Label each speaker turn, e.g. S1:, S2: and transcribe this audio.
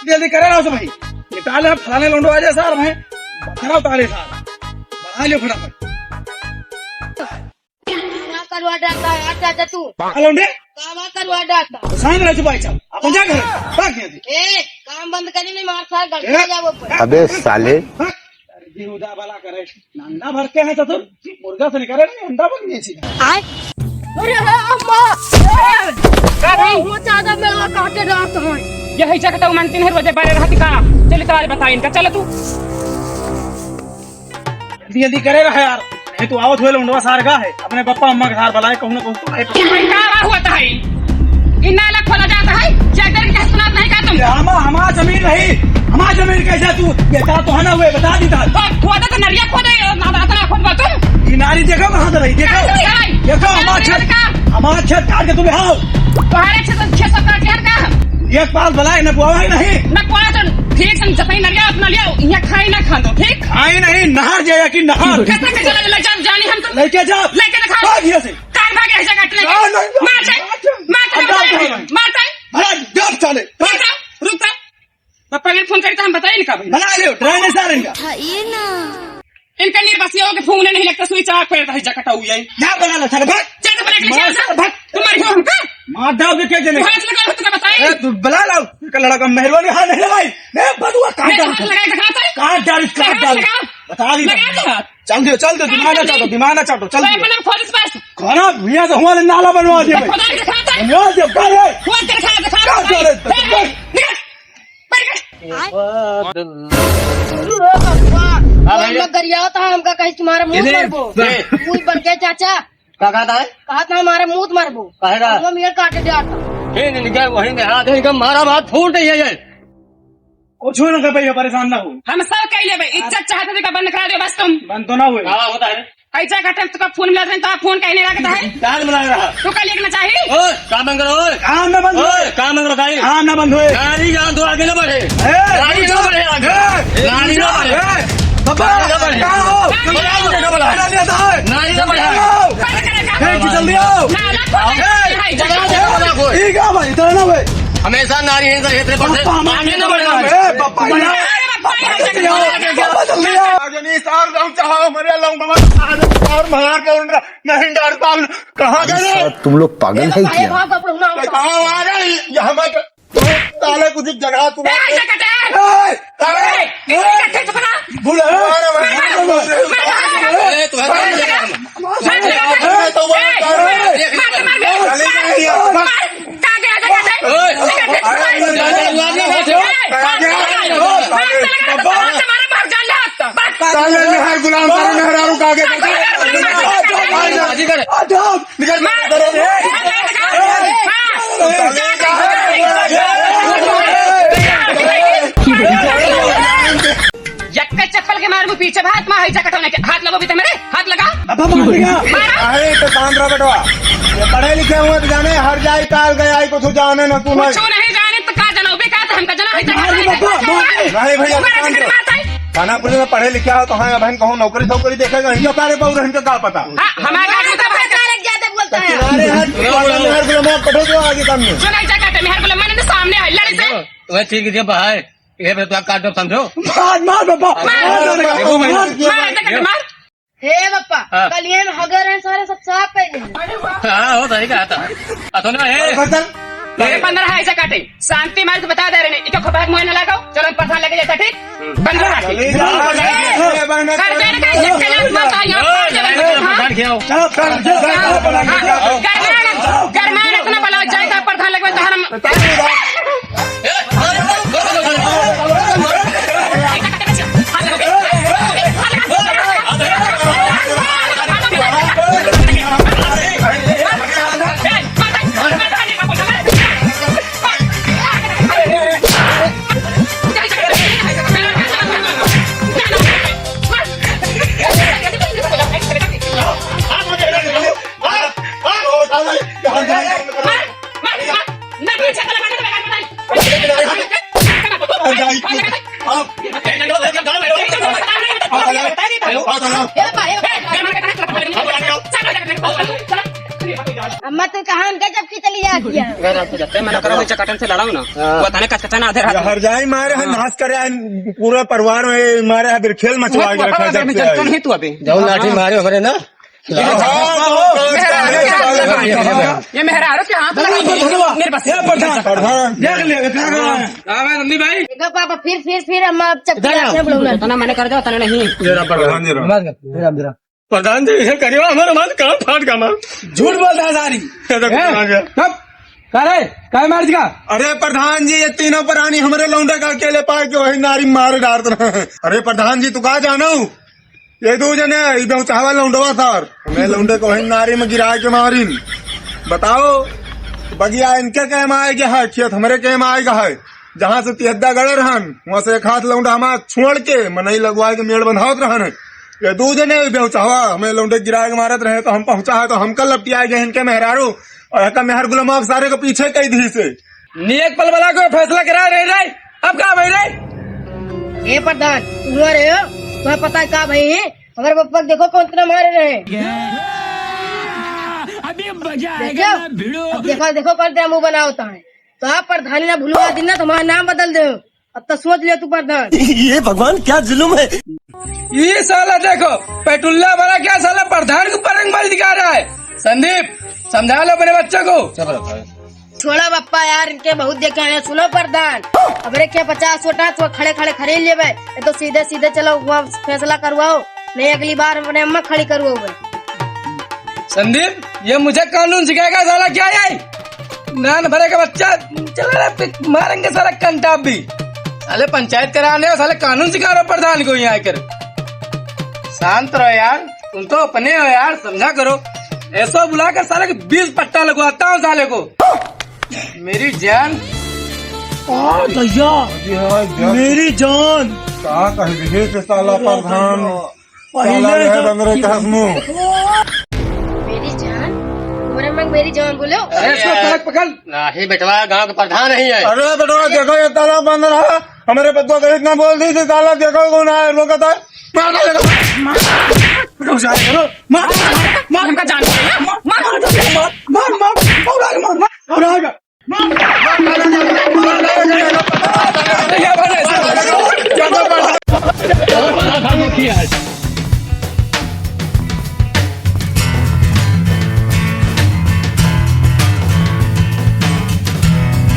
S1: जल्दी करे ना भाई, निकाले फलाने लोंडो आ जाए सर भाई, बताओ ताले सर, बढ़ा लियो फटाफट।
S2: क्या करवा डालता है चाचा तू?
S1: लोंडे
S2: काम करवा डालता
S1: शांत रह भाई साहब, अपन क्या करें? भाग यहाँ से।
S2: ए काम बंद करी नहीं मार सार गलती जा वो पर।
S3: अबे साले
S1: जी उदा भला करे, नंदा भर के है तो मुर्गा से निकाले नहीं, अंडा बन गई सीधा।
S2: आए अरे अम्मा वो चाचा मेरा काटे रात है
S4: यही जगह मानती है रोजे बारे रहती का चल तो आज बता इनका चल तू
S1: जल्दी जल्दी करे रहा यार, नहीं तो आओ थोड़े लोंडवा सार का है, अपने पप्पा अम्मा के साथ बुलाए कहूँ ना कहूँ तो आए।
S4: क्या हुआ था इन्ना अलग खोला जाता है जगह के सुनात नहीं का तुम
S1: हमारा जमीन नहीं, हमारा जमीन कैसा तू ये तारा तो है ना हुए बता दी था।
S4: खोदा तो नरिया खोदे ना खोदवा तुम
S1: ये नारी देखो कहाँ से रही, देखो देखो हमारा छत काट के तुम्हें आओ
S4: तुम्हारे छह सौ का का
S1: एक पाल बुलाए न बुआ नहीं
S4: न कोड़ा तो ठीक से जपई नरिया अपना लियो यहाँ खाई ना खा दो ठीक
S1: खाई नहीं नहर जाए कि नहर
S4: कैसे के चला ले जानी हम तो
S1: लेके जा
S4: लेके दिखा
S1: भागिए से
S4: कार भागे ऐसे काट ले मार
S1: भला जब चले
S4: रुक पापा ने फोन करता हम बताइए इनका भाई
S1: बना लियो ड्राइवर सार इनका
S2: ये ना
S4: इनका निर्वासियों के फोन नहीं लगता सुई चाक पे रहता जकटा हुई है
S1: क्या बना लो सर भाग
S4: ज्यादा बना के चल तुम्हारी हो हमका
S1: मार दाव के क्या जने
S4: हाथ लगा तो बताइए
S1: तू बुला लो का लड़का मेहरबानी हां नहीं लगाई मैं बदुआ काट डाल
S4: हाथ लगा दिखाता है
S1: काट डाल बता दी चल दो दिमाग ना चाटो चल
S4: अपना खोज इस पास
S1: खाना भैया से हमारे नाला बनवा दिए भाई
S4: खुदा दिखाता है
S1: बनवा दिए कर रे
S4: फोन कर दिखा
S2: गरिया था हमका कहीं तुम्हारा मुंह मारबो मुंह बन के चाचा
S5: क्या कहता है?
S2: कहा था हमारा मुंह मारबो
S5: कहेगा
S2: वो मेरे काटे जाता
S5: वही में हाथ है मारा बात फूट रही है
S1: कुछ ना कर भैया परेशान ना हो
S4: हम सब कह ले भाई इज्जत चाहते थे का बंद करा दो बस तुम
S1: बंद तो ना हुए
S5: होता है
S4: ऐसा का टाइम तो फोन मिला था फोन कहने लगता है
S5: चार मिला रहा
S4: तो कल लिखना चाहिए
S5: ओए काम बंद करो ओए
S1: काम ना बंद हुए
S5: काम बंद बताइए
S1: काम ना बंद हुए
S5: गाड़ी जान तो आगे ना बढ़े
S1: गाड़ी
S5: ना बढ़े गाड़ी ना बढ़े
S1: बाबा क्या हो नारी ना बढ़े जल्दी आओ ठीक है भाई इतना ना भाई
S5: हमेशा नारी हिंसा क्षेत्र पर आगे ना बढ़े
S1: कहाँ गए
S3: तुम लोग पागल है क्या?
S1: ताले कुछ जगह गुलाम
S4: चप्पल के मार पीछे हाथ में हाथ लगो भी मेरे हाथ लगा
S1: पढ़े लिखे हुए तो जाने हर जाए काल गया कुछ जाने न तू
S4: नहीं जाने तो का जना बेकार तो हमका जना
S1: नहीं भैया खानापुर में पढ़े लिखे हो तो हाँ बहन कहूँ नौकरी नौकरी देखेगा इनका पारे बहु इनका क्या पता
S4: हमारा
S2: ज्यादा बोलता है
S1: पढ़ो तो आगे काम में
S4: सुनाई जगह मेहर गुलाम मैंने सामने आई लड़ी से
S5: वह ठीक है भाई ये तो आप काट दो समझो
S1: मार बाबा
S4: मार
S2: हे बप्पा कल ये हगर है सारे सब साफ कर
S5: हाँ हो सही कहा था तो ना
S4: मेरे 15 है ऐसा काटे शांति मार तो बता दे रहे हैं इको खबर मोह न लगाओ चलो प्रधान लेके जाता ठीक 15 गरमान इतना बला जाए प्रधान लेके
S2: अम्मा तू कहाँ उनका चपकी चली जाती है
S4: अगर आपको जब मैं करो चकाटन से लड़ाऊं ना वो थाने कचकचा ना आधे रात
S3: हर जाए मारे हैं नाश करे हैं, पूरा परिवार में मारे हैं, फिर खेल मचवा के रखा जब से आए।
S4: नहीं तू अभी
S5: जाओ लाठी मारे हमारे ना
S4: ये मेहरारू के हाथ लगा मेरे पास
S3: प्रधान
S1: देख लिया क्या कर रहा है नंदी भाई
S2: देखो पापा फिर अम्मा चपकी आपने बुलाऊंगा
S4: तो ना मैंने कर दिया तने नहीं
S3: प्रधान जी
S5: प्रधान जी ये करियो हमारा माल कहाँ फाट का माल
S1: झूठ बोलता है सारी कब करे काय मार का
S3: अरे प्रधान जी ये तीनों प्राणी हमारे लौंडे का अकेले पाए के वही नारी मारे डालते रहे। अरे प्रधान जी तू कहा जानो ये दो जने चावल लौंडवा सर हमें लौंडे को वही नारी में गिरा के मारी बताओ बगिया इनके कैम आएगा है खेत हमारे कैम आएगा है जहाँ से तिहद्दा गड़े रहन वहाँ से एक हाथ लौंडा हमारा छोड़ के मनई लगवा के मेड़ बंधावत रहन ये दो जने बेचावा हमें लौंडे गिरा के मारत रहे तो हम पहुंचा है तो हम कल लपटिया गए इनके मेहरारू और एक मेहर गुलाम आप सारे को पीछे कई दी से
S1: नेक पल बला को फैसला करा रहे रहे अब क्या भाई रहे
S2: ये प्रधान तुम रहे हो तुम्हें पता है क्या भाई है हमारे पप्पा देखो कौन कितना मारे रहे देखो देखो कौन तेरा मुंह बना होता है तो आप प्रधानी ना भूलवा दिन ना तुम्हारा नाम बदल दो अब तो सोच लियो तू प्रधान
S5: ये भगवान क्या जुल्म है
S1: ये साला देखो पेटुल्ला वाला क्या साला प्रधान को परंगबाजी दिखा रहा है संदीप समझा लो अपने बच्चे को
S2: छोड़ा पप्पा यार इनके बहुत देखे हैं सुनो प्रधान अब रे क्या 50 छोटा तो खड़े खड़े खरीद ले भाई ये तो सीधे सीधे चलो वहाँ फैसला करवाओ नहीं अगली बार अपने अम्मा खड़ी करवाओ भाई
S1: संदीप ये मुझे कानून सिखाएगा साला क्या है नान भरे का बच्चा चला मारेंगे साला कंटाप भी साले पंचायत कराने और साले कानून सिखा रहे हो प्रधान को यहाँ आकर शांत रहो यार तुम तो अपने हो यार समझा करो ऐसा बुलाकर साले के 20 पट्टा लगवाता हूँ साले को मेरी जान
S3: मेरी जान कहा कह दिए कि साला प्रधान साला है बंदरे का मुंह
S2: मेरी जान तुम्हारे मंग मेरी जान बोलो
S1: ऐसा सड़क पकड़
S5: नहीं बेटवा गांव का प्रधान नहीं है
S3: अरे बेटा देखो ये ताला बंद रहा हमारे बच्चों को इतना बोल दी थी ताला देखो कौन आया वो कहता है मार
S4: हमका जान
S1: मार